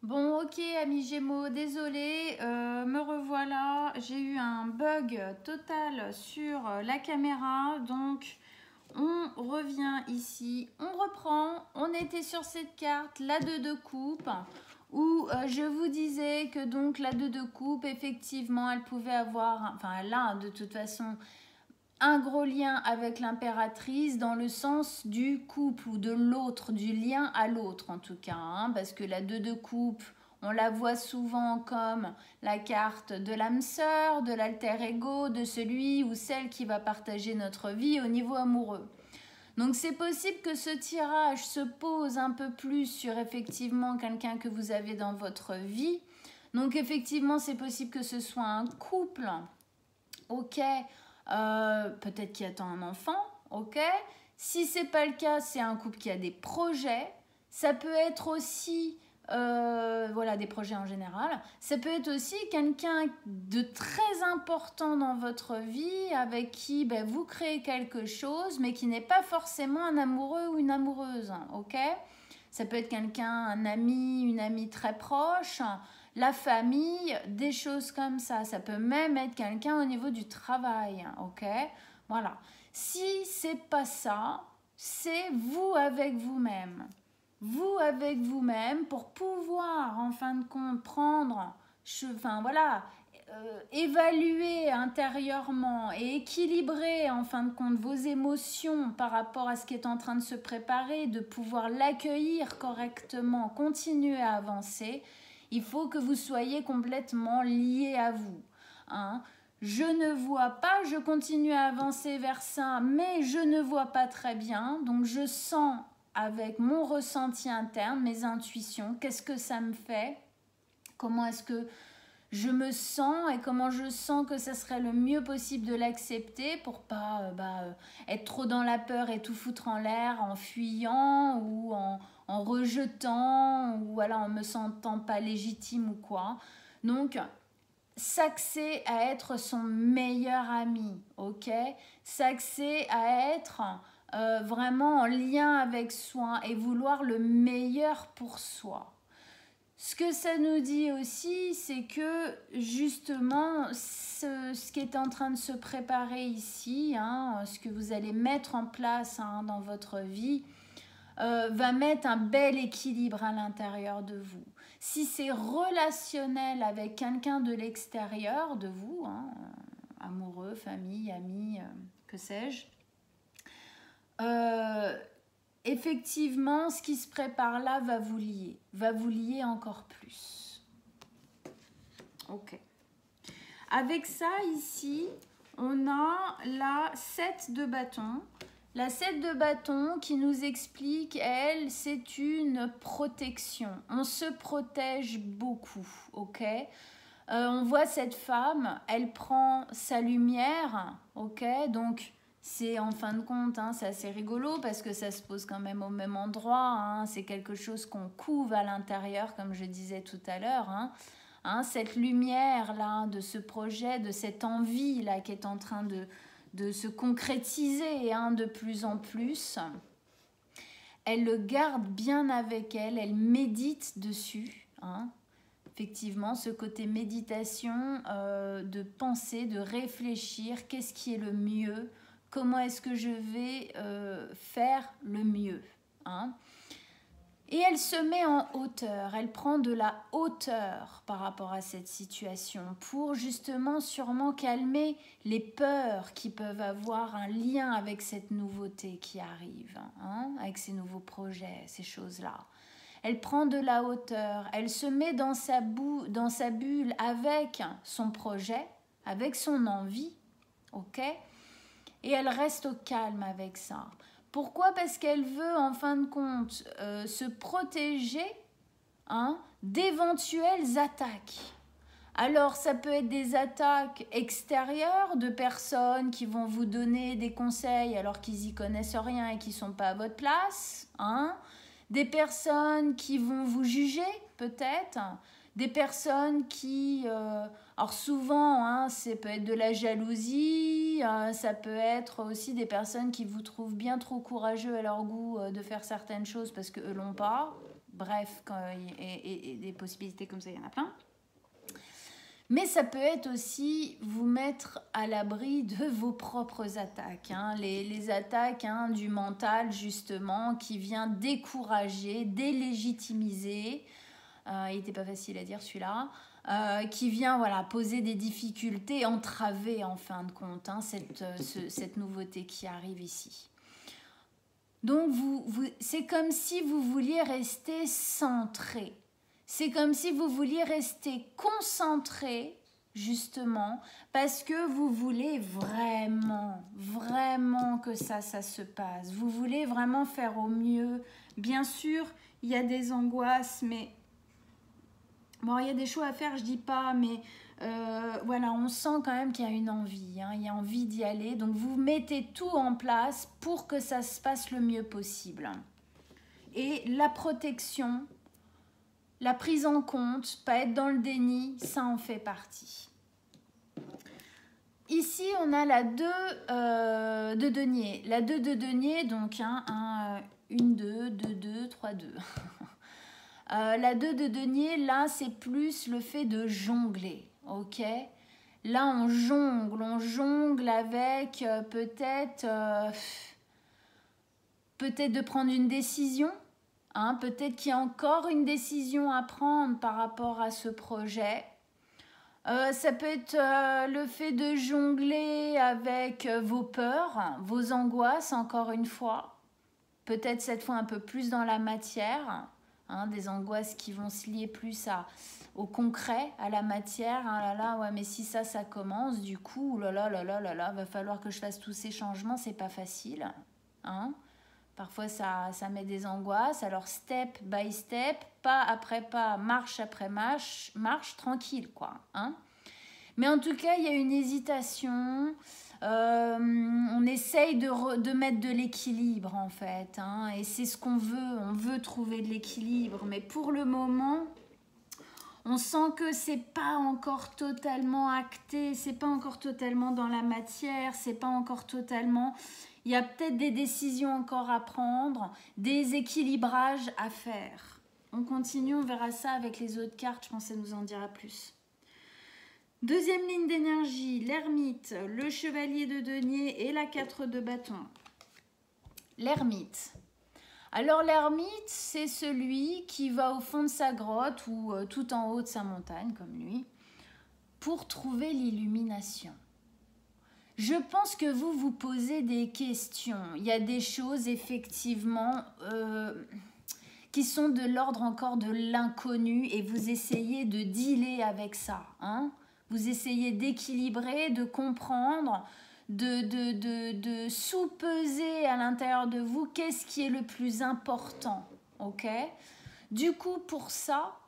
Bon, ok, amis Gémeaux, désolé, me revoilà. J'ai eu un bug total sur la caméra, donc on revient ici, on reprend. On était sur cette carte, la 2 de coupe, où je vous disais que donc la 2 de coupe, effectivement, elle pouvait avoir, enfin, elle a de toute façon un gros lien avec l'impératrice dans le sens du couple ou de l'autre, du lien à l'autre en tout cas, hein, parce que la 2 de coupe, on la voit souvent comme la carte de l'âme sœur, de l'alter ego, de celui ou celle qui va partager notre vie au niveau amoureux. Donc c'est possible que ce tirage se pose un peu plus sur effectivement quelqu'un que vous avez dans votre vie. Donc effectivement c'est possible que ce soit un couple, ok, peut-être qui attend un enfant, ok. Si c'est pas le cas, c'est un couple qui a des projets. Ça peut être aussi, voilà, des projets en général. Ça peut être aussi quelqu'un de très important dans votre vie avec qui ben, vous créez quelque chose, mais qui n'est pas forcément un amoureux ou une amoureuse, ok. Ça peut être quelqu'un, un ami, une amie très proche, la famille, des choses comme ça. Ça peut même être quelqu'un au niveau du travail, ok? Voilà. Si c'est pas ça, c'est vous avec vous-même. Vous avec vous-même pour pouvoir, en fin de compte, prendre, enfin voilà, évaluer intérieurement et équilibrer, en fin de compte, vos émotions par rapport à ce qui est en train de se préparer, de pouvoir l'accueillir correctement, continuer à avancer. Il faut que vous soyez complètement lié à vous, hein. Je ne vois pas, je continue à avancer vers ça, mais je ne vois pas très bien. Donc je sens avec mon ressenti interne, mes intuitions, qu'est-ce que ça me fait, comment est-ce que je me sens et comment je sens que ça serait le mieux possible de l'accepter pour pas être trop dans la peur et tout foutre en l'air en fuyant ou en rejetant ou voilà, en me sentant pas légitime ou quoi. Donc, s'axer à être son meilleur ami, ok? S'axer à être vraiment en lien avec soi et vouloir le meilleur pour soi. Ce que ça nous dit aussi, c'est que justement, ce qui est en train de se préparer ici, hein, ce que vous allez mettre en place hein, dans votre vie, va mettre un bel équilibre à l'intérieur de vous. Si c'est relationnel avec quelqu'un de l'extérieur de vous, hein, amoureux, famille, amis, que sais-je, effectivement, ce qui se prépare là va vous lier encore plus. Ok. Avec ça, ici, on a la 7 de bâton. La 7 de bâton qui nous explique, elle, c'est une protection. On se protège beaucoup, ok? On voit cette femme, elle prend sa lumière, ok? Donc, c'est en fin de compte, hein, c'est assez rigolo parce que ça se pose quand même au même endroit. Hein, c'est quelque chose qu'on couve à l'intérieur, comme je disais tout à l'heure. Hein, cette lumière-là, de ce projet, de cette envie-là qui est en train de se concrétiser hein, de plus en plus. Elle le garde bien avec elle, elle médite dessus. Hein. Effectivement, ce côté méditation, de penser, de réfléchir, qu'est-ce qui est le mieux, comment est-ce que je vais faire le mieux. Hein. Et elle se met en hauteur, elle prend de la hauteur par rapport à cette situation pour justement sûrement calmer les peurs qui peuvent avoir un lien avec cette nouveauté qui arrive, hein, avec ces nouveaux projets, ces choses-là. Elle prend de la hauteur, elle se met dans sa bulle avec son projet, avec son envie, ok? Et elle reste au calme avec ça. Pourquoi? Parce qu'elle veut, en fin de compte, se protéger hein, d'éventuelles attaques. Alors, ça peut être des attaques extérieures de personnes qui vont vous donner des conseils alors qu'ils n'y connaissent rien et qui ne sont pas à votre place. Hein. Des personnes qui vont vous juger, peut-être. Des personnes qui... alors souvent, hein, ça peut être de la jalousie, ça peut être aussi des personnes qui vous trouvent bien trop courageux à leur goût de faire certaines choses parce qu'eux l'ont pas. bref, et des possibilités comme ça, il y en a plein. Mais ça peut être aussi vous mettre à l'abri de vos propres attaques, hein, les attaques du mental justement qui vient décourager, délégitimiser, il n'était pas facile à dire celui-là, qui vient poser des difficultés, entraver en fin de compte cette nouveauté qui arrive ici. Donc c'est comme si vous vouliez rester centré. C'est comme si vous vouliez rester concentré, justement, parce que vous voulez vraiment, vraiment que ça se passe. Vous voulez vraiment faire au mieux. Bien sûr, il y a des angoisses, mais... Bon, il y a des choix à faire, je dis pas, mais on sent quand même qu'il y a une envie. Hein, il y a envie d'y aller. Donc, vous mettez tout en place pour que ça se passe le mieux possible. Et la protection... La prise en compte, pas être dans le déni, ça en fait partie. Ici, on a la 2 de denier. La 2 de denier, donc 1, 2, 2, 2, 3, 2. La 2 de denier, là, c'est plus le fait de jongler, ok? Là, on jongle avec peut-être de prendre une décision. Hein, peut-être qu'il y a encore une décision à prendre par rapport à ce projet. Ça peut être le fait de jongler avec vos peurs, vos angoisses, encore une fois. Peut-être cette fois un peu plus dans la matière. Hein, des angoisses qui vont se lier plus au concret, à la matière. Ah là là, ouais, mais si ça commence, du coup, va falloir que je fasse tous ces changements, c'est pas facile. Hein. Parfois, ça met des angoisses. Alors, step by step, pas après pas, marche après marche tranquille, quoi. Hein. Mais en tout cas, il y a une hésitation. On essaye de mettre de l'équilibre, en fait. Hein, et c'est ce qu'on veut. On veut trouver de l'équilibre. Mais pour le moment, on sent que c'est pas encore totalement acté. C'est pas encore totalement dans la matière. C'est pas encore totalement... Il y a peut-être des décisions encore à prendre, des équilibrages à faire. On continue, on verra ça avec les autres cartes, je pense que ça nous en dira plus. Deuxième ligne d'énergie, l'ermite, le chevalier de denier et la 4 de bâton. L'ermite. Alors l'ermite, c'est celui qui va au fond de sa grotte ou tout en haut de sa montagne, comme lui, pour trouver l'illumination. Je pense que vous vous posez des questions. Il y a des choses effectivement qui sont de l'ordre encore de l'inconnu et vous essayez de dealer avec ça. Hein? Vous essayez d'équilibrer, de comprendre, de sous-peser à l'intérieur de vous qu'est-ce qui est le plus important. Ok? Du coup, pour ça,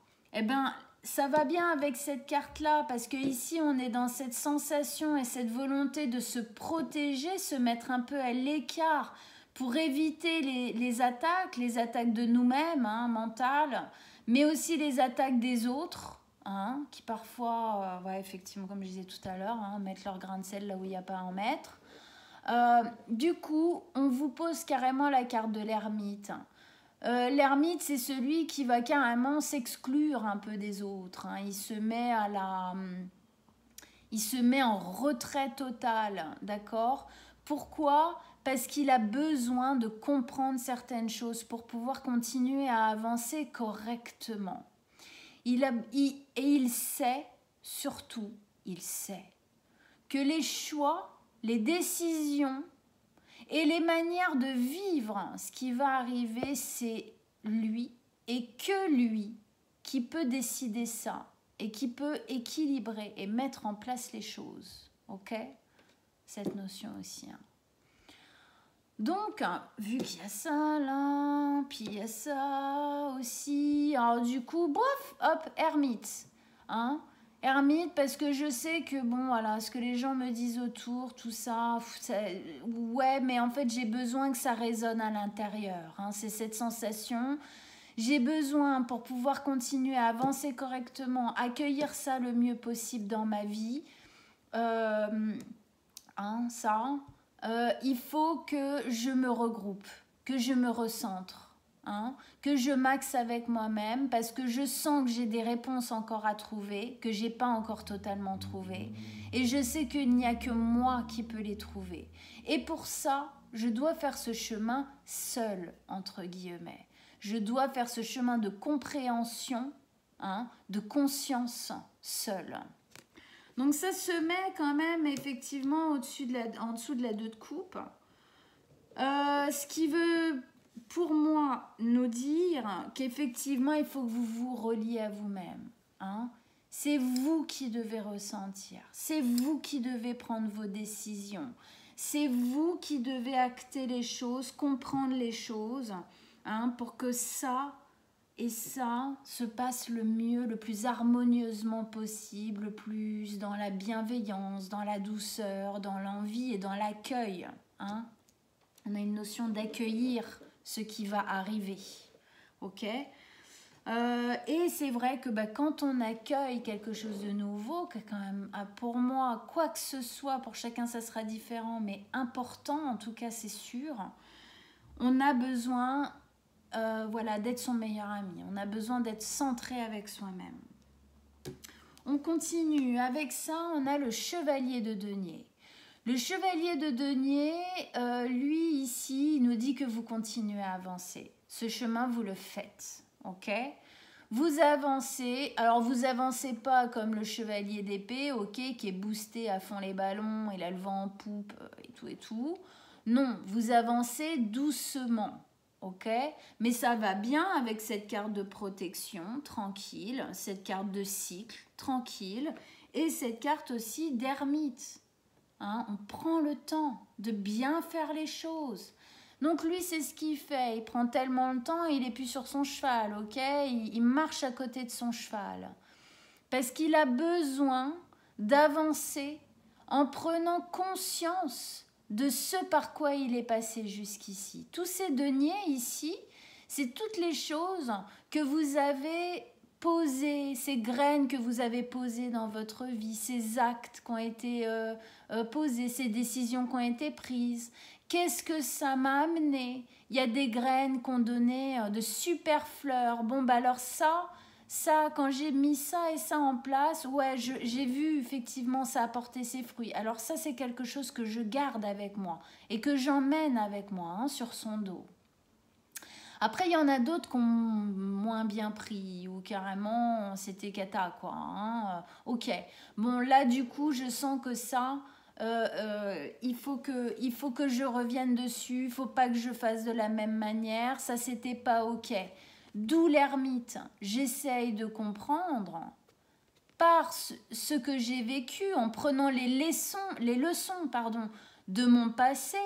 ça va bien avec cette carte-là parce que ici on est dans cette sensation et cette volonté de se protéger, se mettre un peu à l'écart pour éviter les attaques de nous-mêmes, hein, mentales, mais aussi les attaques des autres, hein, qui parfois, effectivement, comme je disais tout à l'heure, hein, mettent leur grain de sel là où il n'y a pas à en mettre. Du coup, on vous pose carrément la carte de l'ermite. L'ermite, c'est celui qui va carrément s'exclure un peu des autres. Hein. Il se met en retrait total, d'accord? Pourquoi? Parce qu'il a besoin de comprendre certaines choses pour pouvoir continuer à avancer correctement. Il sait, surtout, il sait que les choix, les décisions et les manières de vivre, ce qui va arriver, c'est lui et que lui qui peut décider ça et qui peut équilibrer et mettre en place les choses. Ok? Cette notion aussi. Hein. Donc, vu qu'il y a ça là, puis il y a ça aussi, alors du coup, bof, hop, ermite. Hein? Ermite parce que je sais que bon voilà ce que les gens me disent autour tout ça, ouais mais en fait j'ai besoin que ça résonne à l'intérieur, hein, c'est cette sensation, j'ai besoin pour pouvoir continuer à avancer correctement, accueillir ça le mieux possible dans ma vie, il faut que je me regroupe, que je me recentre, hein, que je maxe avec moi-même parce que je sens que j'ai des réponses encore à trouver, que j'ai pas encore totalement trouvé. Et je sais qu'il n'y a que moi qui peux les trouver. Et pour ça, je dois faire ce chemin seul, entre guillemets. Je dois faire ce chemin de compréhension, hein, de conscience seul. Donc ça se met quand même effectivement en dessous de la 2 de coupe. Ce qui veut pour moi nous dire qu'effectivement il faut que vous vous reliez à vous-même. Hein. C'est vous qui devez ressentir, c'est vous qui devez prendre vos décisions, c'est vous qui devez acter les choses, comprendre les choses, hein, pour que ça et ça se passe le mieux, le plus harmonieusement possible, le plus dans la bienveillance, dans la douceur, dans l'envie et dans l'accueil. Hein. On a une notion d'accueillir ce qui va arriver. Ok ? Et c'est vrai que quand on accueille quelque chose de nouveau, que quand même, pour moi, quoi que ce soit, pour chacun ça sera différent, mais important, en tout cas c'est sûr, on a besoin voilà, d'être son meilleur ami. On a besoin d'être centré avec soi-même. On continue. Avec ça, on a le chevalier de denier. Le chevalier de denier, lui, ici, il nous dit que vous continuez à avancer. Ce chemin, vous le faites. Ok ? Vous avancez. Alors, vous avancez pas comme le chevalier d'épée, ok, qui est boosté à fond les ballons, il a le vent en poupe et tout et tout. Non, vous avancez doucement. Ok, mais ça va bien avec cette carte de protection, tranquille, cette carte de cycle, tranquille, et cette carte aussi d'ermite. Hein, on prend le temps de bien faire les choses. Donc lui, c'est ce qu'il fait. Il prend tellement le temps, il n'est plus sur son cheval, ok, il marche à côté de son cheval. Parce qu'il a besoin d'avancer en prenant conscience de ce par quoi il est passé jusqu'ici. Tous ces deniers ici, c'est toutes les choses que vous avez posées, ces graines que vous avez posées dans votre vie, ces actes qui ont été posés, ces décisions qui ont été prises. Qu'est-ce que ça m'a amené? Il y a des graines qui ont donné de super fleurs. Bon, alors ça, quand j'ai mis ça et ça en place, ouais, j'ai vu effectivement ça apporter ses fruits. Alors ça, c'est quelque chose que je garde avec moi et que j'emmène avec moi, hein, sur son dos. Après, il y en a d'autres qui ont moins bien pris ou carrément c'était cata, quoi. Hein. Ok. Bon, là, du coup, je sens que ça, il faut que je revienne dessus. Il ne faut pas que je fasse de la même manière. Ça, c'était pas ok. D'où l'ermite. J'essaye de comprendre par ce que j'ai vécu en prenant les leçons de mon passé.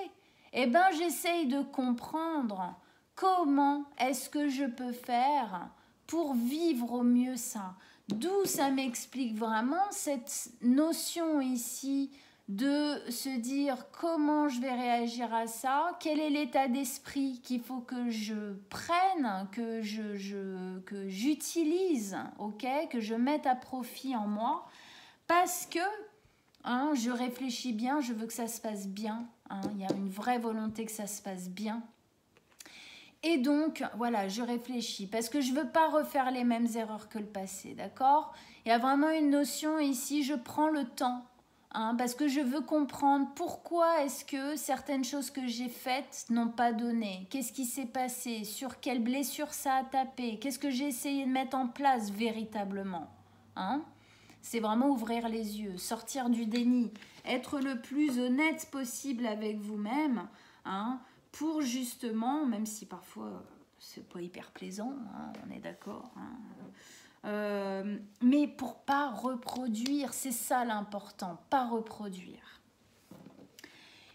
Eh ben, j'essaye de comprendre comment est-ce que je peux faire pour vivre au mieux ça. D'où ça m'explique vraiment cette notion ici de se dire comment je vais réagir à ça, quel est l'état d'esprit qu'il faut que je prenne, que j'utilise, ok, que je mette à profit en moi, parce que hein, je réfléchis bien, je veux que ça se passe bien, hein, il y a une vraie volonté que ça se passe bien. Et donc, voilà, je réfléchis parce que je ne veux pas refaire les mêmes erreurs que le passé, d'accord? Il y a vraiment une notion ici, je prends le temps. Hein, parce que je veux comprendre pourquoi est-ce que certaines choses que j'ai faites n'ont pas donné. Qu'est-ce qui s'est passé? Sur quelle blessure ça a tapé? Qu'est-ce que j'ai essayé de mettre en place véritablement? Hein? C'est vraiment ouvrir les yeux, sortir du déni, être le plus honnête possible avec vous-même, hein, pour justement, même si parfois c'est pas hyper plaisant, hein, on est d'accord, hein, mais pour pas reproduire, c'est ça l'important, pas reproduire.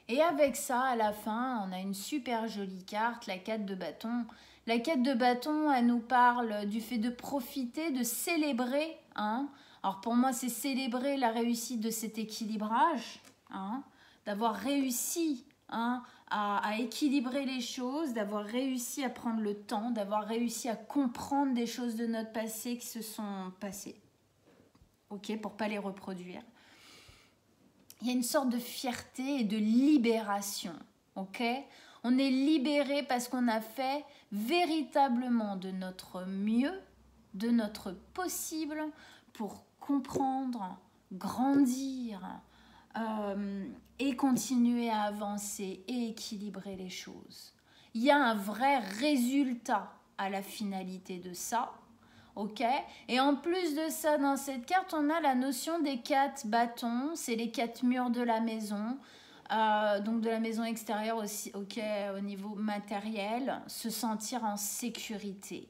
Et avec ça, à la fin, on a une super jolie carte, la 4 de bâton. La 4 de bâton, elle nous parle du fait de profiter, de célébrer. Hein. Alors pour moi, c'est célébrer la réussite de cet équilibrage, hein, d'avoir réussi, hein, à équilibrer les choses, d'avoir réussi à prendre le temps, d'avoir réussi à comprendre des choses de notre passé qui se sont passées, ok, pour ne pas les reproduire. Il y a une sorte de fierté et de libération, ok. On est libéré parce qu'on a fait véritablement de notre mieux, de notre possible pour comprendre, grandir et continuer à avancer et équilibrer les choses. Il y a un vrai résultat à la finalité de ça. Ok, et en plus de ça, dans cette carte, on a la notion des 4 bâtons. C'est les 4 murs de la maison. Donc de la maison extérieure aussi, ok, au niveau matériel. Se sentir en sécurité.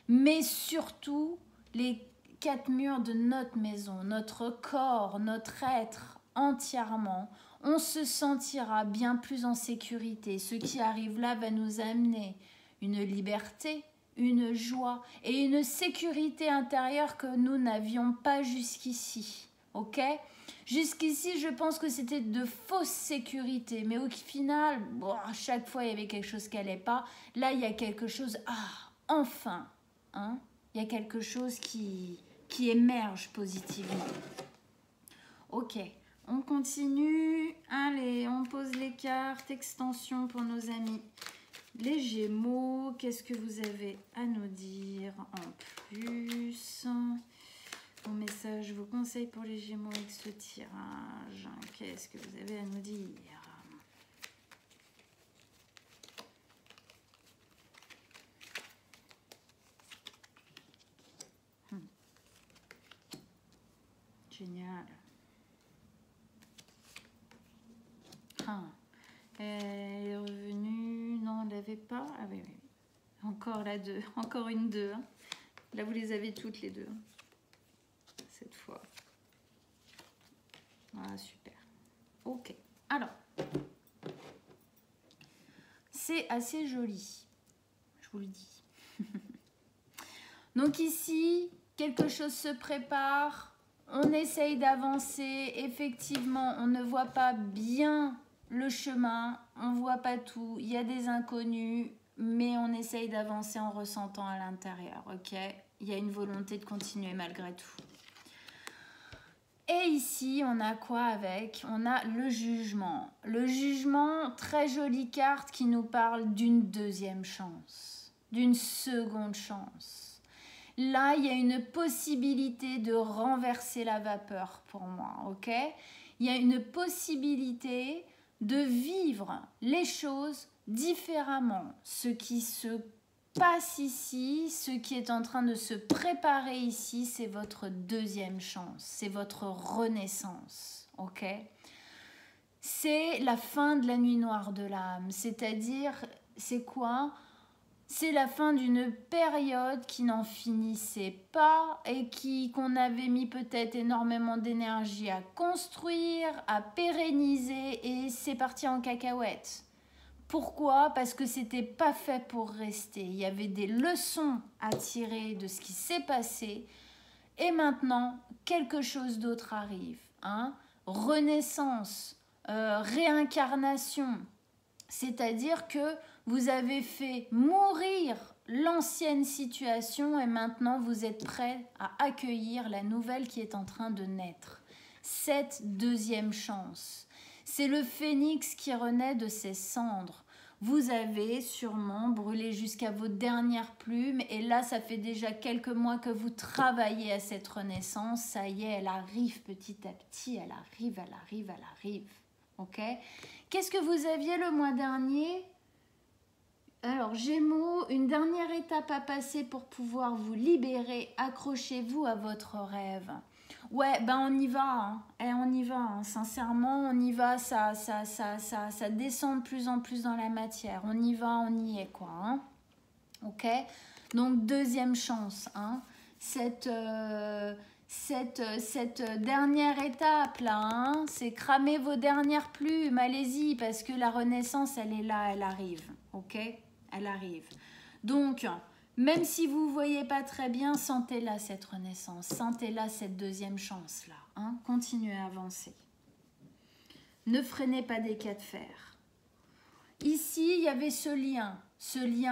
Mais surtout, les 4 murs de notre maison, notre corps, notre être entièrement, on se sentira bien plus en sécurité. Ce qui arrive là va nous amener une liberté, une joie et une sécurité intérieure que nous n'avions pas jusqu'ici. Ok ? Jusqu'ici, je pense que c'était de fausses sécurités, mais au final, bon, à chaque fois, il y avait quelque chose qui n'allait pas. Là, il y a quelque chose, enfin, hein, il y a quelque chose qui émerge positivement. Ok, on continue. Allez, on pose les cartes, extension pour nos amis. Les Gémeaux, qu'est-ce que vous avez à nous dire en plus? Mon message, vos conseils pour les Gémeaux avec ce tirage. Qu'est-ce que vous avez à nous dire? Génial. Elle est revenue. Non, on ne l'avait pas. Ah oui, oui. Encore la 2. Encore une 2. Hein. Là, vous les avez toutes les deux. Cette fois. Ah, super. Ok. Alors. C'est assez joli. Je vous le dis. Donc ici, quelque chose se prépare. On essaye d'avancer. Effectivement, on ne voit pas bien le chemin. On ne voit pas tout. Il y a des inconnus. Mais on essaye d'avancer en ressentant à l'intérieur. Ok ? Il y a une volonté de continuer malgré tout. Et ici, on a quoi avec? On a le jugement. Le jugement, très jolie carte qui nous parle d'une deuxième chance. D'une seconde chance. Là, il y a une possibilité de renverser la vapeur pour moi, ok? Il y a une possibilité de vivre les choses différemment. Ce qui se passe ici, ce qui est en train de se préparer ici, c'est votre deuxième chance, c'est votre renaissance, ok? C'est la fin de la nuit noire de l'âme, c'est-à-dire, c'est quoi? C'est la fin d'une période qui n'en finissait pas et qu'on avait mis peut-être énormément d'énergie à construire, à pérenniser et c'est parti en cacahuète. Pourquoi? Parce que c'était pas fait pour rester. Il y avait des leçons à tirer de ce qui s'est passé et maintenant quelque chose d'autre arrive. Hein? Renaissance, réincarnation, c'est-à-dire que vous avez fait mourir l'ancienne situation et maintenant vous êtes prêt à accueillir la nouvelle qui est en train de naître. Cette deuxième chance, c'est le phénix qui renaît de ses cendres. Vous avez sûrement brûlé jusqu'à vos dernières plumes et là, ça fait déjà quelques mois que vous travaillez à cette renaissance. Ça y est, elle arrive petit à petit, elle arrive, elle arrive, elle arrive. Ok ? Qu'est-ce que vous aviez le mois dernier ? Alors, Gémeaux, une dernière étape à passer pour pouvoir vous libérer. Accrochez-vous à votre rêve. Ouais, ben on y va. Hein. On y va. Hein. Sincèrement, on y va. Ça descend de plus en plus dans la matière. On y va, on y est, quoi. Hein. Ok ? Donc, deuxième chance. Hein. Cette dernière étape là, hein, c'est cramer vos dernières plumes, allez-y, parce que la renaissance, elle est là, elle arrive, ok? Elle arrive. Donc, même si vous ne voyez pas très bien, sentez-la cette renaissance, sentez-la cette deuxième chance là, hein? Continuez à avancer. Ne freinez pas des cas de fer. Ici, il y avait ce lien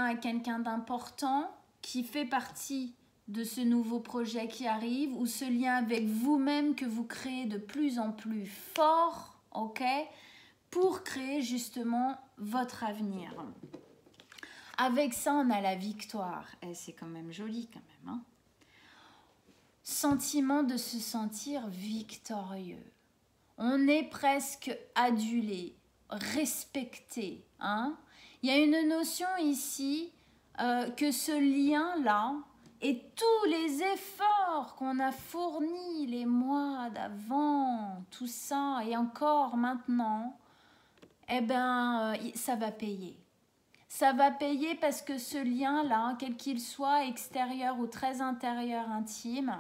à quelqu'un d'important qui fait partie de ce nouveau projet qui arrive ou ce lien avec vous-même que vous créez de plus en plus fort, ok, pour créer justement votre avenir. Avec ça, on a la victoire. Et c'est quand même joli quand même. Hein. Sentiment de se sentir victorieux. On est presque adulé, respecté. Hein. Il y a une notion ici que ce lien-là et tous les efforts qu'on a fournis les mois d'avant, tout ça, et encore maintenant, eh ben, ça va payer. Ça va payer parce que ce lien-là, quel qu'il soit, extérieur ou très intérieur, intime,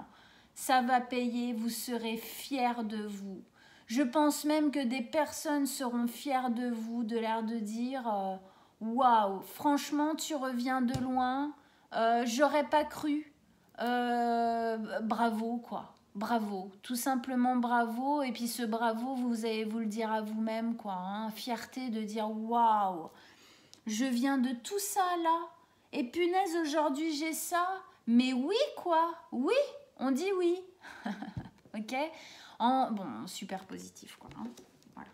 ça va payer, vous serez fiers de vous. Je pense même que des personnes seront fières de vous, de l'air de dire « Waouh, franchement, tu reviens de loin, j'aurais pas cru. Bravo, quoi. Bravo, tout simplement bravo. Et puis ce bravo, vous allez vous le dire à vous-même, quoi. Hein, fierté de dire « Waouh, je viens de tout ça, là. Et punaise, aujourd'hui, j'ai ça. Mais oui, quoi. Oui, on dit oui. » Ok. Bon, super positif, quoi. Hein. Voilà.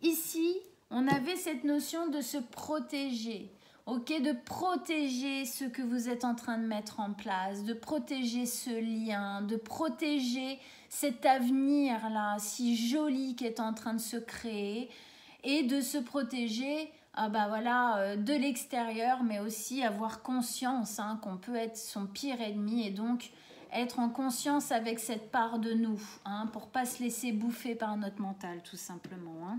Ici, on avait cette notion de se protéger, ok, de protéger ce que vous êtes en train de mettre en place, de protéger ce lien, de protéger cet avenir-là si joli qui est en train de se créer et de se protéger de l'extérieur, mais aussi avoir conscience hein, qu'on peut être son pire ennemi et donc être en conscience avec cette part de nous, hein, pour ne pas se laisser bouffer par notre mental, tout simplement. Hein.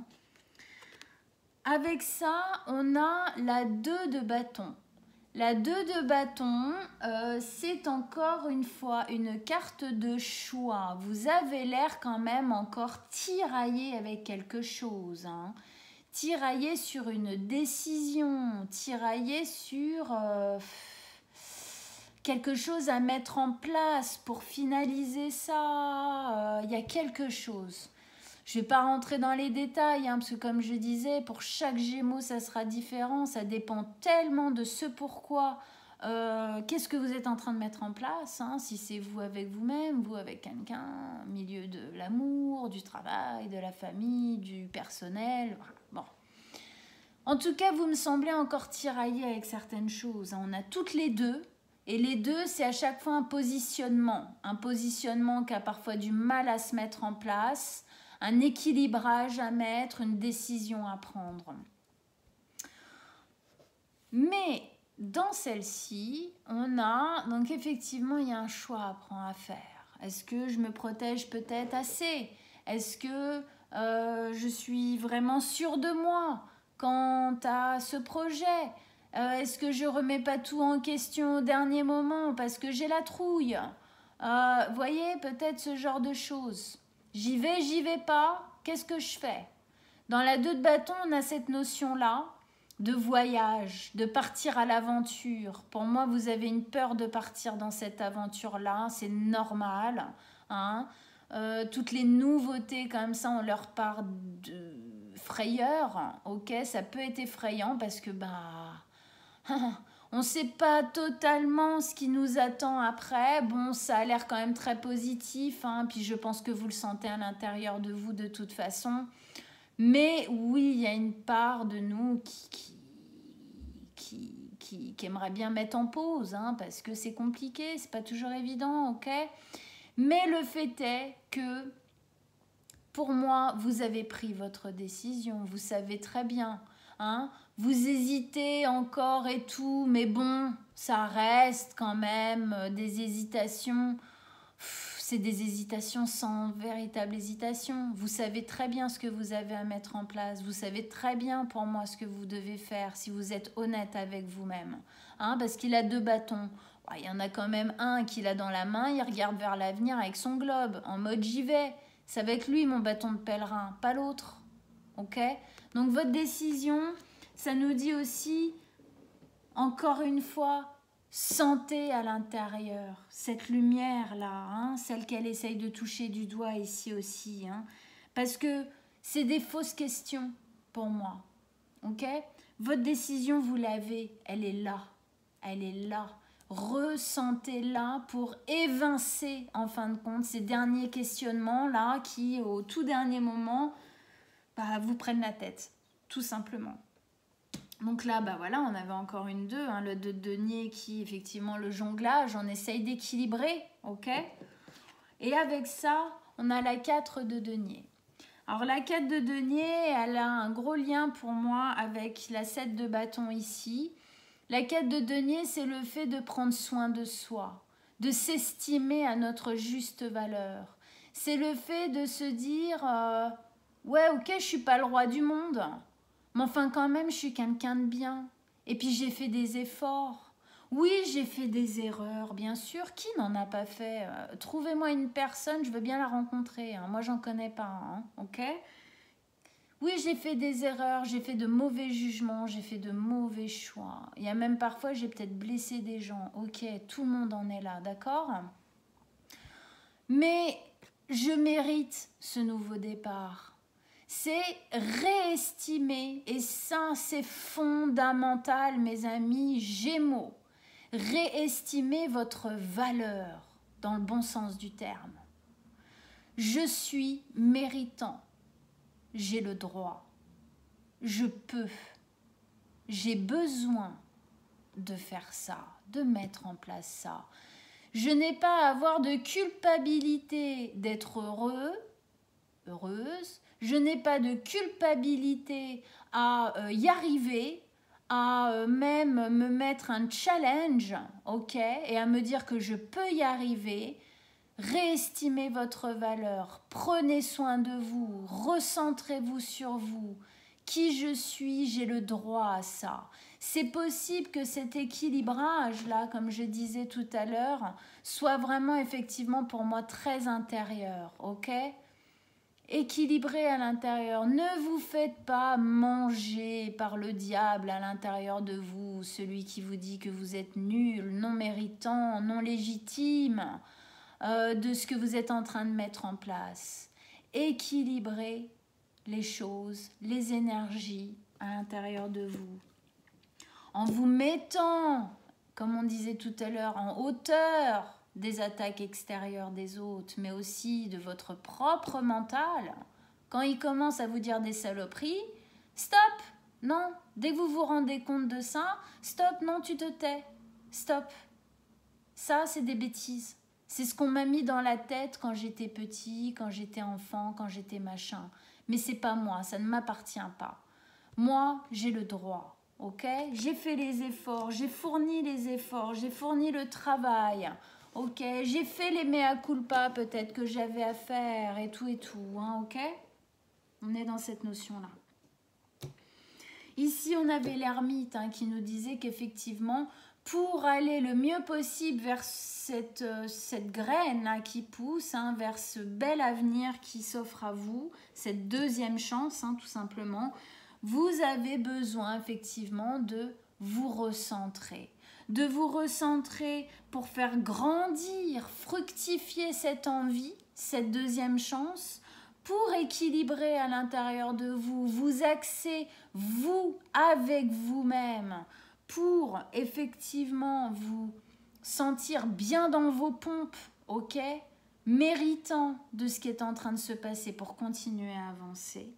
Avec ça, on a la 2 de bâton. La 2 de bâton, c'est encore une fois une carte de choix. Vous avez l'air quand même encore tiraillé avec quelque chose. Hein. Tiraillé sur une décision, tiraillé sur... quelque chose à mettre en place pour finaliser ça. Il y a quelque chose. Je ne vais pas rentrer dans les détails, hein, parce que comme je disais, pour chaque Gémeaux, ça sera différent. Ça dépend tellement de ce pourquoi. Qu'est-ce que vous êtes en train de mettre en place hein, si c'est vous avec vous-même, vous avec quelqu'un, au milieu de l'amour, du travail, de la famille, du personnel. Bon. En tout cas, vous me semblez encore tiraillé avec certaines choses. On a toutes les deux. Et les deux, c'est à chaque fois un positionnement qui a parfois du mal à se mettre en place, un équilibrage à mettre, une décision à prendre. Mais dans celle-ci, on a, donc effectivement, il y a un choix à faire. Est-ce que je me protège peut-être assez? Est-ce que je suis vraiment sûre de moi quant à ce projet? Est-ce que je remets pas tout en question au dernier moment parce que j'ai la trouille? Voyez, peut-être ce genre de choses. J'y vais pas, qu'est-ce que je fais? Dans la 2 de bâton, on a cette notion-là de voyage, de partir à l'aventure. Pour moi, vous avez une peur de partir dans cette aventure-là, c'est normal. Hein. Toutes les nouveautés comme ça, on leur part de frayeur. Ok, ça peut être effrayant parce que on ne sait pas totalement ce qui nous attend après. Bon, ça a l'air quand même très positif, hein, puis je pense que vous le sentez à l'intérieur de vous de toute façon. Mais oui, il y a une part de nous qui aimerait bien mettre en pause, hein, parce que c'est compliqué, c'est pas toujours évident, ok? Mais le fait est que, pour moi, vous avez pris votre décision, vous savez très bien, hein? Vous hésitez encore et tout, mais bon, ça reste quand même des hésitations. C'est des hésitations sans véritable hésitation. Vous savez très bien ce que vous avez à mettre en place. Vous savez très bien pour moi ce que vous devez faire si vous êtes honnête avec vous-même. Hein, parce qu'il a 2 bâtons. Il y en a quand même un qu'il a dans la main, il regarde vers l'avenir avec son globe, en mode j'y vais. C'est avec lui mon bâton de pèlerin, pas l'autre. Ok? Donc votre décision... Ça nous dit aussi, encore une fois, sentez à l'intérieur cette lumière-là, hein, celle qu'elle essaye de toucher du doigt ici aussi. Hein, parce que c'est des fausses questions pour moi. Ok? Votre décision, vous l'avez, elle est là. Elle est là. Ressentez-la pour évincer, en fin de compte, ces derniers questionnements-là qui, au tout dernier moment... vous prennent la tête, tout simplement. Donc là, voilà, on avait encore une 2, hein, le 2 de denier qui, effectivement, le jonglage, on essaye d'équilibrer, ok? Et avec ça, on a la 4 de denier. Alors la 4 de denier, elle a un gros lien pour moi avec la 7 de bâton ici. La 4 de denier, c'est le fait de prendre soin de soi, de s'estimer à notre juste valeur. C'est le fait de se dire, ouais, ok, je suis pas le roi du monde, mais enfin quand même, je suis quelqu'un de bien. Et puis j'ai fait des efforts. Oui, j'ai fait des erreurs, bien sûr. Qui n'en a pas fait? Trouvez-moi une personne, je veux bien la rencontrer. Hein. Moi, j'en connais pas, hein, ok? Oui, j'ai fait des erreurs, j'ai fait de mauvais jugements, j'ai fait de mauvais choix. Il y a même parfois, j'ai peut-être blessé des gens. Ok, tout le monde en est là, d'accord? Mais je mérite ce nouveau départ. C'est réestimer, et ça, c'est fondamental, mes amis Gémeaux. Réestimer votre valeur, dans le bon sens du terme. Je suis méritant. J'ai le droit, je peux, j'ai besoin de faire ça, de mettre en place ça. Je n'ai pas à avoir de culpabilité d'être heureux, heureuse. Je n'ai pas de culpabilité à y arriver, à même me mettre un challenge, ok, et à me dire que je peux y arriver. Réestimez votre valeur, prenez soin de vous, recentrez-vous sur vous. Qui je suis, j'ai le droit à ça. C'est possible que cet équilibrage-là, comme je disais tout à l'heure, soit vraiment effectivement pour moi très intérieur, ok ? Équilibré à l'intérieur. Ne vous faites pas manger par le diable à l'intérieur de vous, celui qui vous dit que vous êtes nul, non méritant, non légitime. De ce que vous êtes en train de mettre en place. Équilibrez les choses, les énergies à l'intérieur de vous. En vous mettant, comme on disait tout à l'heure, en hauteur des attaques extérieures des autres, mais aussi de votre propre mental. Quand il commence à vous dire des saloperies, stop, non, dès que vous vous rendez compte de ça, stop, non, tu te tais, stop. Ça, c'est des bêtises. C'est ce qu'on m'a mis dans la tête quand j'étais petit, quand j'étais enfant, quand j'étais machin. Mais c'est pas moi, ça ne m'appartient pas. Moi, j'ai le droit, ok? J'ai fait les efforts, j'ai fourni les efforts, j'ai fourni le travail, ok? J'ai fait les mea culpa peut-être que j'avais à faire et tout, hein, ok? On est dans cette notion-là. Ici, on avait l'ermite hein, qui nous disait qu'effectivement, pour aller le mieux possible vers cette graine là, qui pousse, hein, vers ce bel avenir qui s'offre à vous, cette deuxième chance, hein, tout simplement, vous avez besoin effectivement de vous recentrer. De vous recentrer pour faire grandir, fructifier cette envie, cette deuxième chance, pour équilibrer à l'intérieur de vous, vous axer, vous, avec vous-même, pour effectivement vous sentir bien dans vos pompes, ok, méritant de ce qui est en train de se passer pour continuer à avancer.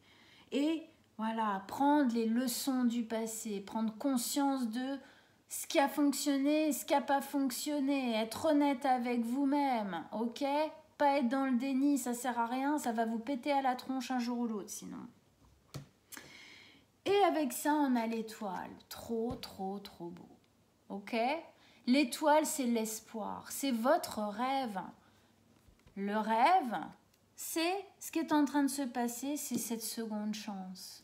Et voilà, prendre les leçons du passé, prendre conscience de ce qui a fonctionné, ce qui n'a pas fonctionné, être honnête avec vous-même, ok ? Pas être dans le déni, ça sert à rien, ça va vous péter à la tronche un jour ou l'autre sinon. Et avec ça, on a l'étoile. Trop, trop, trop beau. Ok ? L'étoile, c'est l'espoir. C'est votre rêve. Le rêve, c'est ce qui est en train de se passer, c'est cette seconde chance.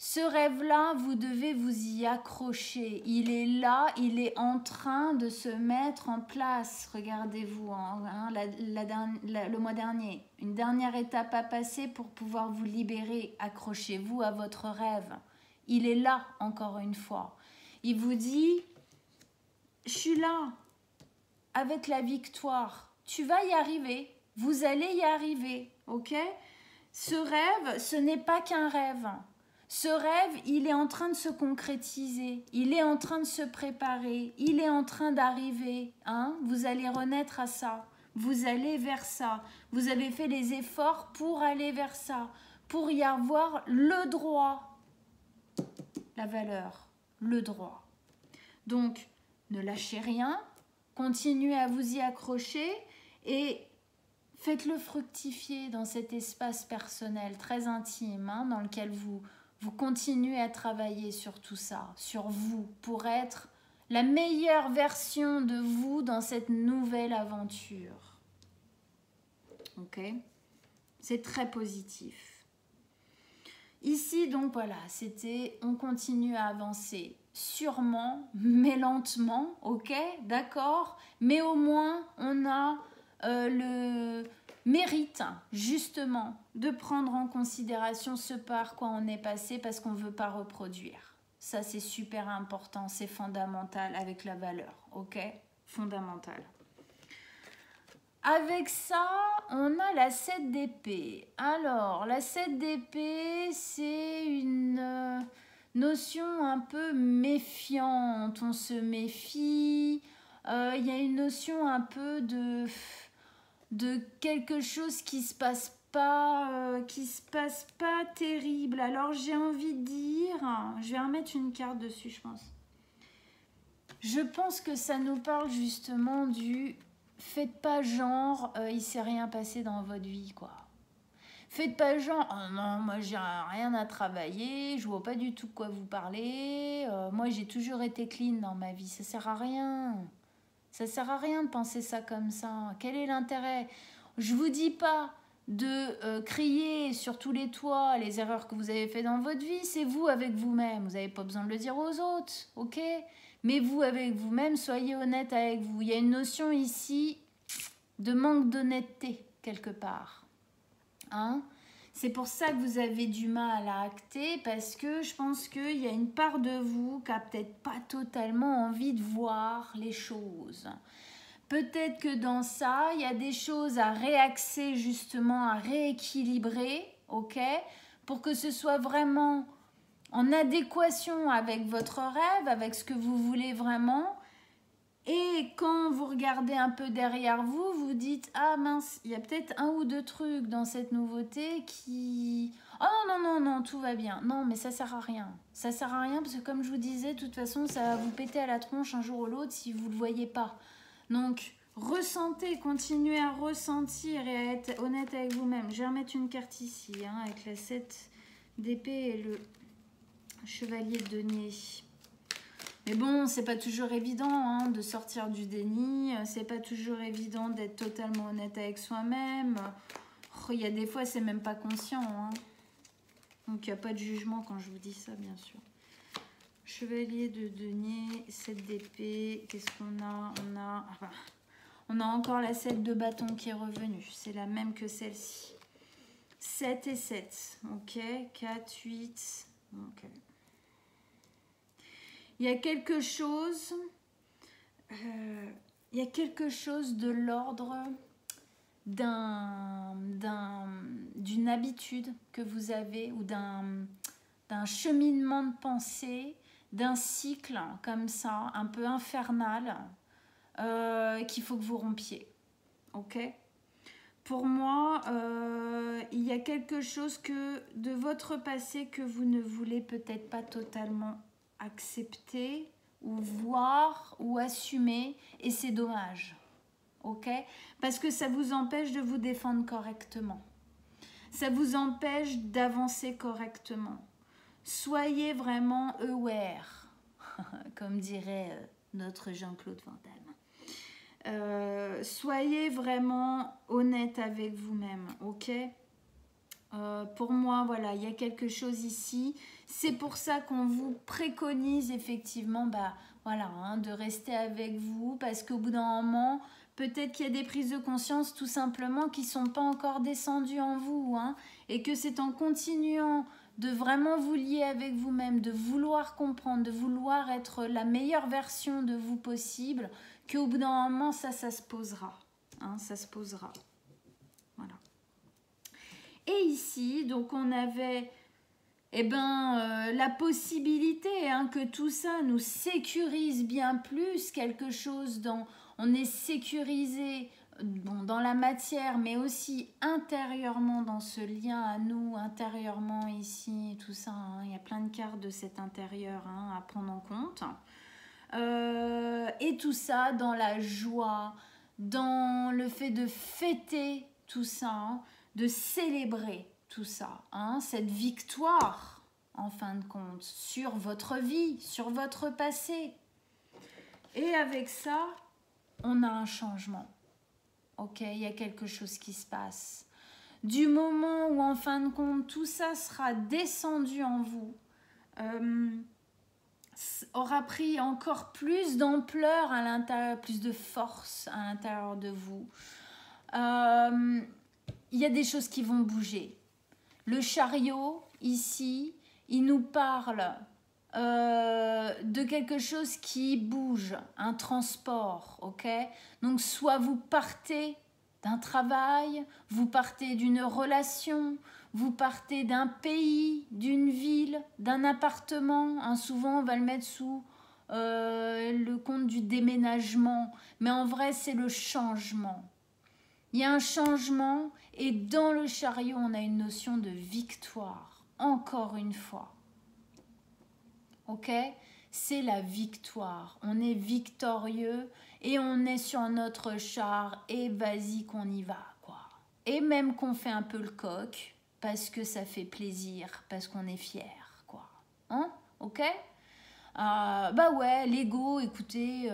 Ce rêve-là, vous devez vous y accrocher. Il est là, il est en train de se mettre en place. Regardez-vous, hein, le mois dernier. Une dernière étape à passer pour pouvoir vous libérer. Accrochez-vous à votre rêve. Il est là, encore une fois. Il vous dit, je suis là, avec la victoire. Tu vas y arriver. Vous allez y arriver, ok ? Ce rêve, ce n'est pas qu'un rêve. Ce rêve, il est en train de se concrétiser, il est en train de se préparer, il est en train d'arriver. Hein? Vous allez renaître à ça, vous allez vers ça. Vous avez fait les efforts pour aller vers ça, pour y avoir le droit, la valeur, le droit. Donc, ne lâchez rien, continuez à vous y accrocher et faites-le fructifier dans cet espace personnel très intime, hein, dans lequel vous continuez à travailler sur tout ça, sur vous, pour être la meilleure version de vous dans cette nouvelle aventure. Ok? C'est très positif. Ici, donc voilà, c'était, on continue à avancer sûrement, mais lentement, ok? D'accord? Mais au moins, on a le mérite, justement, de prendre en considération ce par quoi on est passé parce qu'on ne veut pas reproduire. Ça, c'est super important, c'est fondamental avec la valeur, ok? Fondamental. Avec ça, on a la 7 d'épée. Alors, la 7 d'épée, c'est une notion un peu méfiante. On se méfie. Il y a une notion un peu de quelque chose qui se passe pas terrible. Alors, j'ai envie de dire, je vais remettre une carte dessus, je pense. Je pense que ça nous parle justement du... Faites pas genre, il s'est rien passé dans votre vie, quoi. Faites pas genre, oh non, moi j'ai rien à travailler, je vois pas du tout de quoi vous parlez, moi j'ai toujours été clean dans ma vie, ça sert à rien. Ça sert à rien de penser ça comme ça. Quel est l'intérêt? Je vous dis pas de crier sur tous les toits les erreurs que vous avez faites dans votre vie, c'est vous avec vous-même, vous n'avez pas besoin de le dire aux autres, ok? Mais vous, avec vous-même, soyez honnête avec vous. Il y a une notion ici de manque d'honnêteté, quelque part. Hein? C'est pour ça que vous avez du mal à acter, parce que je pense qu'il y a une part de vous qui n'a peut-être pas totalement envie de voir les choses. Peut-être que dans ça, il y a des choses à réaxer, justement, à rééquilibrer, ok? Pour que ce soit vraiment... en adéquation avec votre rêve, avec ce que vous voulez vraiment. Et quand vous regardez un peu derrière vous, vous dites « Ah mince, il y a peut-être un ou deux trucs dans cette nouveauté qui... Oh non, non, non, non, tout va bien. Non, mais ça sert à rien. Ça sert à rien parce que comme je vous disais, de toute façon, ça va vous péter à la tronche un jour ou l'autre si vous ne le voyez pas. Donc, ressentez, continuez à ressentir et à être honnête avec vous-même. Je vais remettre une carte ici, hein, avec la 7 d'épée et le... Chevalier de denier. Mais bon, c'est pas toujours évident hein, de sortir du déni. C'est pas toujours évident d'être totalement honnête avec soi-même. Il y a des fois, c'est même pas conscient. Hein. Donc, il n'y a pas de jugement quand je vous dis ça, bien sûr. Chevalier de denier, 7 d'épée. Qu'est-ce qu'on a? On a encore la 7 de bâton qui est revenue. C'est la même que celle-ci. 7 et 7. Ok. 4, 8. Ok. Il y a quelque chose de l'ordre d'une habitude que vous avez ou d'un cheminement de pensée, d'un cycle comme ça, un peu infernal, qu'il faut que vous rompiez. Ok ? Pour moi, il y a quelque chose de votre passé que vous ne voulez peut-être pas totalement accepter ou voir ou assumer et c'est dommage, ok? Parce que ça vous empêche de vous défendre correctement. Ça vous empêche d'avancer correctement. Soyez vraiment aware, comme dirait notre Jean-Claude Van Damme. Soyez vraiment honnête avec vous-même, ok? Pour moi, voilà, il y a quelque chose ici. C'est pour ça qu'on vous préconise effectivement voilà, hein, de rester avec vous parce qu'au bout d'un moment, peut-être qu'il y a des prises de conscience tout simplement qui ne sont pas encore descendues en vous hein, et que c'est en continuant de vraiment vous lier avec vous-même, de vouloir comprendre, de vouloir être la meilleure version de vous possible qu'au bout d'un moment, ça se posera. Hein, ça se posera. Voilà. Et ici, donc on avait la possibilité hein, que tout ça nous sécurise bien plus, quelque chose on est sécurisé bon, dans la matière, mais aussi intérieurement dans ce lien à nous, intérieurement ici, tout ça. Hein, il y a plein de cartes de cet intérieur hein, à prendre en compte. Et tout ça dans la joie, dans le fait de fêter tout ça, hein, de célébrer tout ça, hein, cette victoire en fin de compte sur votre vie, sur votre passé. Et avec ça, on a un changement. Ok, il y a quelque chose qui se passe. Du moment où en fin de compte tout ça sera descendu en vous, aura pris encore plus d'ampleur à l'intérieur, plus de force à l'intérieur de vous. Il y a des choses qui vont bouger. Le chariot, ici, il nous parle de quelque chose qui bouge, un transport, ok? Donc, soit vous partez d'un travail, vous partez d'une relation, vous partez d'un pays, d'une ville, d'un appartement. Hein, souvent, on va le mettre sous le compte du déménagement. Mais en vrai, c'est le changement. Il y a un changement et dans le chariot, on a une notion de victoire. Encore une fois. Ok? C'est la victoire. On est victorieux et on est sur notre char et vas-y qu'on y va, quoi. Et même qu'on fait un peu le coq parce que ça fait plaisir, parce qu'on est fier, quoi. Hein? Ok? Bah ouais, l'ego, écoutez,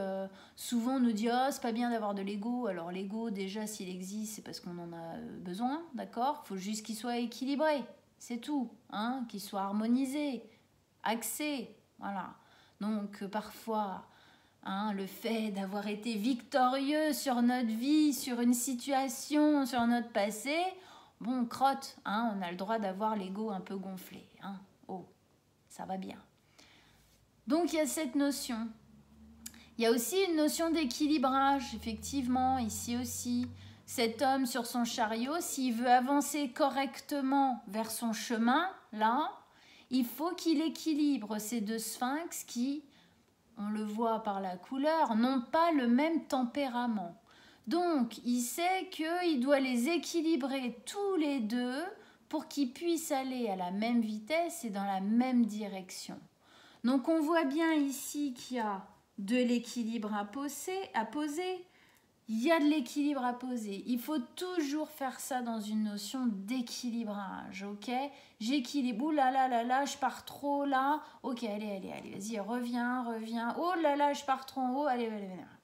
souvent on nous dit oh, c'est pas bien d'avoir de l'ego. Alors l'ego, déjà, s'il existe, c'est parce qu'on en a besoin, d'accord? Il faut juste qu'il soit équilibré, c'est tout, hein? Qu'il soit harmonisé, axé, voilà. Donc parfois, hein, le fait d'avoir été victorieux sur notre vie, sur une situation, sur notre passé, bon, crotte, hein, on a le droit d'avoir l'ego un peu gonflé, hein? Oh, ça va bien. Donc, il y a cette notion. Il y a aussi une notion d'équilibrage, effectivement, ici aussi. Cet homme sur son chariot, s'il veut avancer correctement vers son chemin, là, il faut qu'il équilibre ces deux sphinx qui, on le voit par la couleur, n'ont pas le même tempérament. Donc, il sait qu'il doit les équilibrer tous les deux pour qu'ils puissent aller à la même vitesse et dans la même direction. Donc on voit bien ici qu'il y a de l'équilibre à poser, il y a de l'équilibre à poser. Il faut toujours faire ça dans une notion d'équilibrage, ok? J'équilibre, ouh là là là là, je pars trop là, ok, allez, vas-y, reviens, oh là là, je pars trop en haut, allez,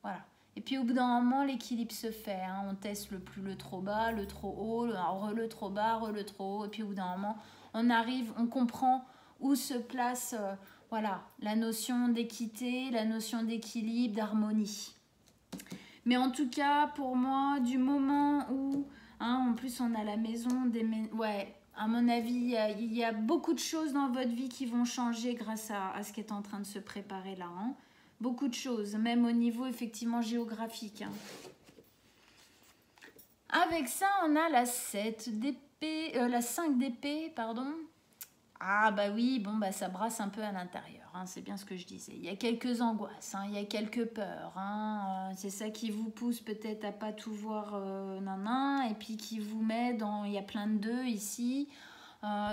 voilà. Et puis au bout d'un moment, l'équilibre se fait, hein. On teste le trop bas, le trop haut, le trop bas, le trop haut, et puis au bout d'un moment, on arrive, on comprend où se place... voilà, la notion d'équité, la notion d'équilibre, d'harmonie. Mais en tout cas, pour moi, du moment où, hein, en plus on a la maison, ouais, à mon avis, il y a beaucoup de choses dans votre vie qui vont changer grâce à ce qui est en train de se préparer là. Hein. Beaucoup de choses, même au niveau effectivement géographique. Hein. Avec ça, on a la 7 d'épée, la 5 d'épée, pardon. Ah bah oui, bon bah ça brasse un peu à l'intérieur, hein, c'est bien ce que je disais. Il y a quelques angoisses, hein, il y a quelques peurs, hein, c'est ça qui vous pousse peut-être à pas tout voir et puis qui vous met dans, il y a plein de deux ici,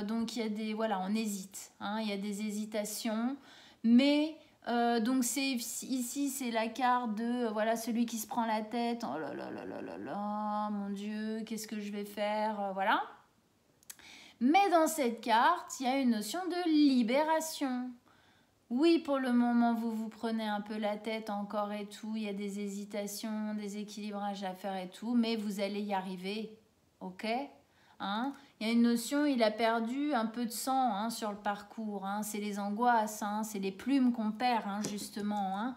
donc il y a des, voilà, on hésite, hein, il y a des hésitations, mais donc c'est ici c'est la carte de voilà celui qui se prend la tête, oh là là là là là là, mon Dieu, qu'est-ce que je vais faire, voilà. Mais dans cette carte, il y a une notion de libération. Oui, pour le moment, vous vous prenez un peu la tête encore et tout. Il y a des hésitations, des équilibrages à faire et tout. Mais vous allez y arriver. Ok, hein? Il y a une notion, il a perdu un peu de sang hein, sur le parcours. Hein. C'est les angoisses, hein, c'est les plumes qu'on perd, hein, justement. Hein.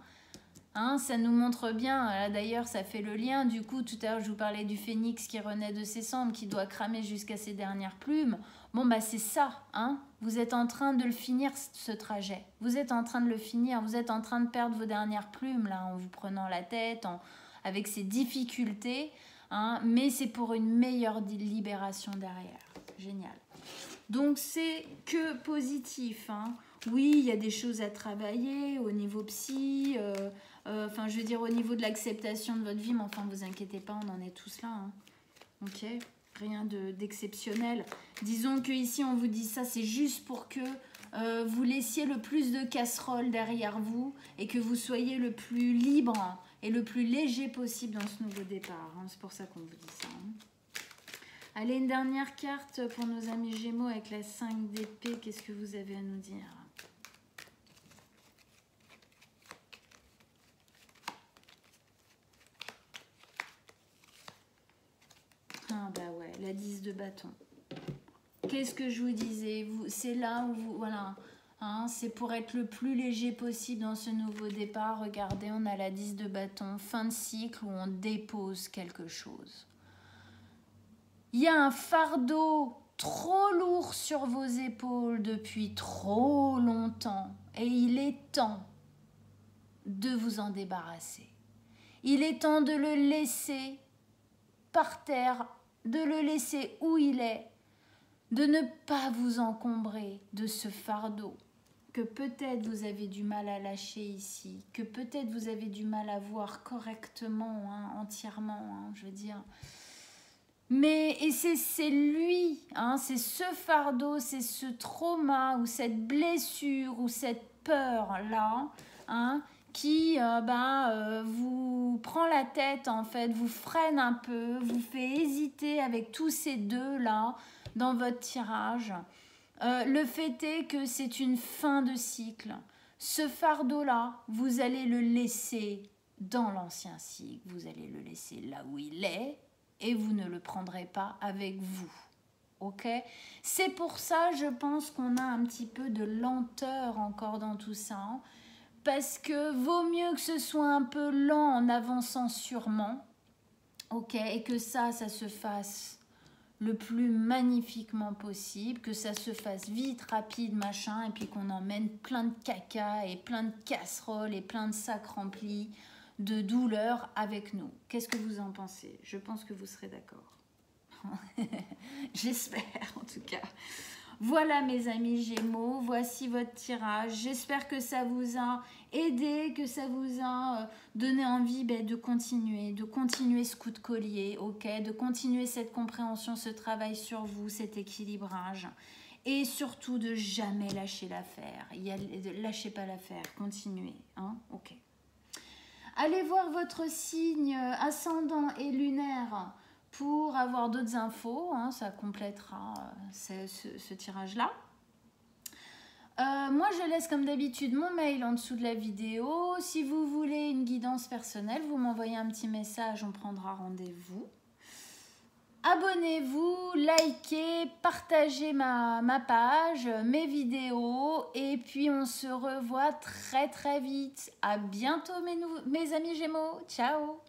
Hein, ça nous montre bien, d'ailleurs ça fait le lien, du coup tout à l'heure je vous parlais du phénix qui renaît de ses cendres, qui doit cramer jusqu'à ses dernières plumes, bon bah c'est ça, hein, vous êtes en train de le finir ce trajet, vous êtes en train de le finir, vous êtes en train de perdre vos dernières plumes là, en vous prenant la tête, avec ces difficultés, hein, mais c'est pour une meilleure libération derrière, génial. Donc c'est que positif, hein. Oui, il y a des choses à travailler au niveau psy, Enfin, je veux dire, au niveau de l'acceptation de votre vie, mais enfin, vous inquiétez pas, on en est tous là. Hein. Ok, rien d'exceptionnel. Disons que ici, on vous dit ça, c'est juste pour que vous laissiez le plus de casseroles derrière vous et que vous soyez le plus libre et le plus léger possible dans ce nouveau départ. Hein. C'est pour ça qu'on vous dit ça. Hein. Allez, une dernière carte pour nos amis Gémeaux avec la 5 d'épée. Qu'est-ce que vous avez à nous dire ? Ah bah ouais, la 10 de bâton. Qu'est-ce que je vous disais? C'est là où vous... Voilà. Hein, c'est pour être le plus léger possible dans ce nouveau départ. Regardez, on a la 10 de bâton. Fin de cycle où on dépose quelque chose. Il y a un fardeau trop lourd sur vos épaules depuis trop longtemps. Et il est temps de vous en débarrasser. Il est temps de le laisser par terre, de le laisser où il est, de ne pas vous encombrer de ce fardeau que peut-être vous avez du mal à lâcher ici, que peut-être vous avez du mal à voir correctement, hein, entièrement, hein, je veux dire. Mais c'est lui, hein, c'est ce fardeau, c'est ce trauma ou cette blessure ou cette peur-là, hein, qui vous prend la tête en fait, vous freine un peu, vous fait hésiter avec tous ces deux-là dans votre tirage. Le fait est que c'est une fin de cycle. Ce fardeau-là, vous allez le laisser dans l'ancien cycle, vous allez le laisser là où il est et vous ne le prendrez pas avec vous. Ok ? C'est pour ça, je pense qu'on a un petit peu de lenteur encore dans tout ça. Hein, parce que vaut mieux que ce soit un peu lent en avançant sûrement. Ok ? Et que ça se fasse le plus magnifiquement possible, que ça se fasse vite, rapide, machin, et puis qu'on emmène plein de caca et plein de casseroles et plein de sacs remplis de douleur avec nous. Qu'est-ce que vous en pensez? Je pense que vous serez d'accord. J'espère en tout cas. Voilà mes amis Gémeaux, voici votre tirage. J'espère que ça vous a aidé, que ça vous a donné envie de continuer ce coup de collier, ok, de continuer cette compréhension, ce travail sur vous, cet équilibrage. Et surtout de jamais lâcher l'affaire. Lâchez pas l'affaire, continuez. Hein, ok. Allez voir votre signe ascendant et lunaire pour avoir d'autres infos, hein, ça complétera ce tirage-là. Moi, je laisse comme d'habitude mon mail en dessous de la vidéo. Si vous voulez une guidance personnelle, vous m'envoyez un petit message, on prendra rendez-vous. Abonnez-vous, likez, partagez ma page, mes vidéos et puis on se revoit très très vite. À bientôt mes amis Gémeaux, ciao!